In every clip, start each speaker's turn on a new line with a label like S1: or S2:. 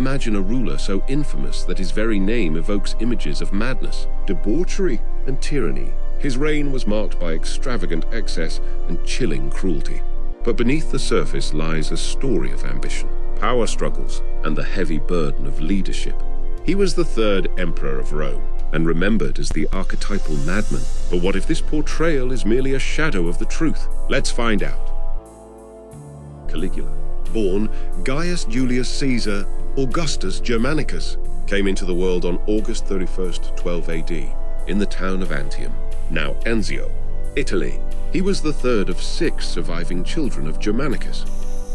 S1: Imagine a ruler so infamous that his very name evokes images of madness, debauchery, and tyranny. His reign was marked by extravagant excess and chilling cruelty. But beneath the surface lies a story of ambition, power struggles, and the heavy burden of leadership. He was the third emperor of Rome, and remembered as the archetypal madman. But what if this portrayal is merely a shadow of the truth? Let's find out. Caligula, born Gaius Julius Caesar Augustus Germanicus, came into the world on August 31st, 12 AD, in the town of Antium, now Anzio, Italy. He was the third of 6 surviving children of Germanicus,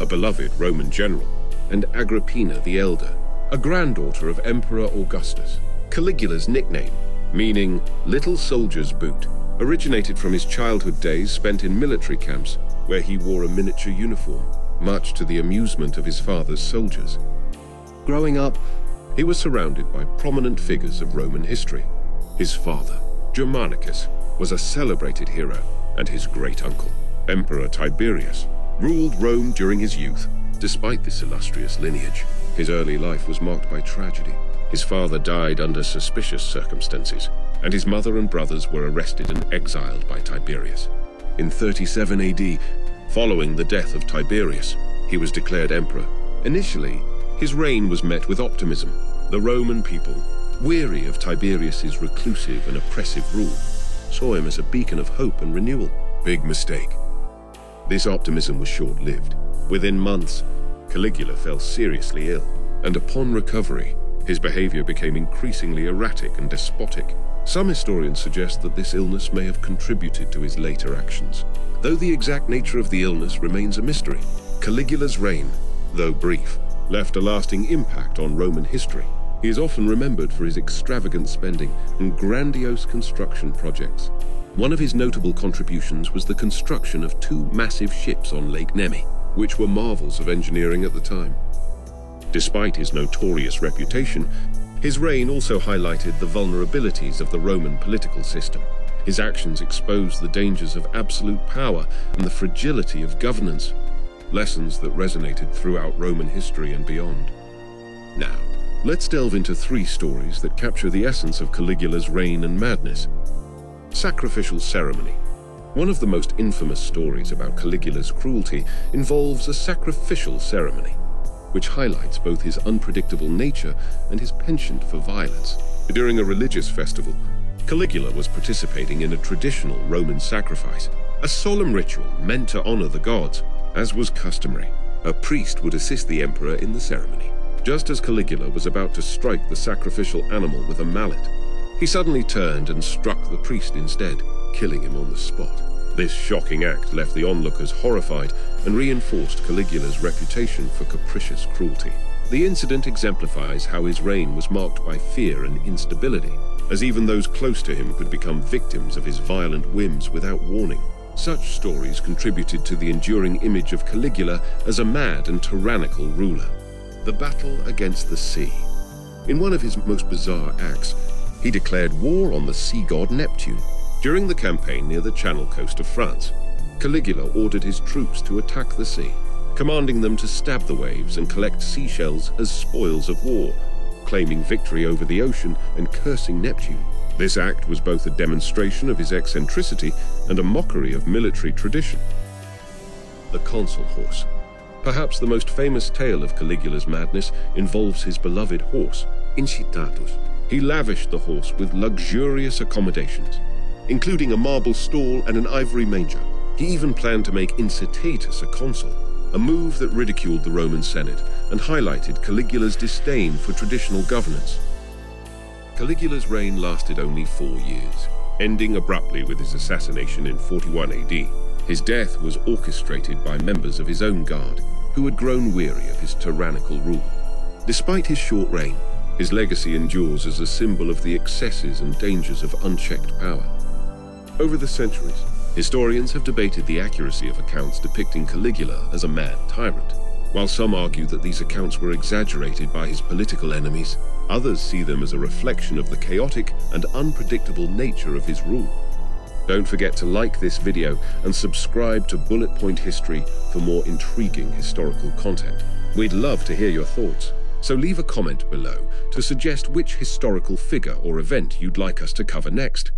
S1: a beloved Roman general, and Agrippina the elder, a granddaughter of Emperor Augustus. Caligula's nickname, meaning little soldier's boot, originated from his childhood days spent in military camps where he wore a miniature uniform, much to the amusement of his father's soldiers. Growing up, he was surrounded by prominent figures of Roman history. His father, Germanicus, was a celebrated hero, and his great-uncle, Emperor Tiberius, ruled Rome during his youth. Despite this illustrious lineage, his early life was marked by tragedy. His father died under suspicious circumstances, and his mother and brothers were arrested and exiled by Tiberius. In 37 AD, following the death of Tiberius, he was declared emperor. Initially, his reign was met with optimism. The Roman people, weary of Tiberius's reclusive and oppressive rule, saw him as a beacon of hope and renewal. Big mistake. This optimism was short-lived. Within months, Caligula fell seriously ill, and upon recovery, his behavior became increasingly erratic and despotic. Some historians suggest that this illness may have contributed to his later actions. Though the exact nature of the illness remains a mystery, Caligula's reign, though brief, left a lasting impact on Roman history. He is often remembered for his extravagant spending and grandiose construction projects. One of his notable contributions was the construction of 2 massive ships on Lake Nemi, which were marvels of engineering at the time. Despite his notorious reputation, his reign also highlighted the vulnerabilities of the Roman political system. His actions exposed the dangers of absolute power and the fragility of governance, lessons that resonated throughout Roman history and beyond. Now, let's delve into 3 stories that capture the essence of Caligula's reign and madness. Sacrificial Ceremony. One of the most infamous stories about Caligula's cruelty involves a sacrificial ceremony, which highlights both his unpredictable nature and his penchant for violence. During a religious festival, Caligula was participating in a traditional Roman sacrifice, a solemn ritual meant to honor the gods. As was customary, a priest would assist the emperor in the ceremony. Just as Caligula was about to strike the sacrificial animal with a mallet, he suddenly turned and struck the priest instead, killing him on the spot. This shocking act left the onlookers horrified and reinforced Caligula's reputation for capricious cruelty. The incident exemplifies how his reign was marked by fear and instability, as even those close to him could become victims of his violent whims without warning. Such stories contributed to the enduring image of Caligula as a mad and tyrannical ruler. The battle against the sea. In one of his most bizarre acts, he declared war on the sea god Neptune. During the campaign near the Channel coast of France, Caligula ordered his troops to attack the sea, commanding them to stab the waves and collect seashells as spoils of war, claiming victory over the ocean and cursing Neptune. This act was both a demonstration of his eccentricity and a mockery of military tradition. The Consul Horse. Perhaps the most famous tale of Caligula's madness involves his beloved horse, Incitatus. He lavished the horse with luxurious accommodations, including a marble stall and an ivory manger. He even planned to make Incitatus a consul, a move that ridiculed the Roman Senate and highlighted Caligula's disdain for traditional governance. Caligula's reign lasted only 4 years, ending abruptly with his assassination in 41 AD. His death was orchestrated by members of his own guard, who had grown weary of his tyrannical rule. Despite his short reign, his legacy endures as a symbol of the excesses and dangers of unchecked power. Over the centuries, historians have debated the accuracy of accounts depicting Caligula as a mad tyrant. While some argue that these accounts were exaggerated by his political enemies, others see them as a reflection of the chaotic and unpredictable nature of his rule. Don't forget to like this video and subscribe to Bullet Point History for more intriguing historical content. We'd love to hear your thoughts. So leave a comment below to suggest which historical figure or event you'd like us to cover next.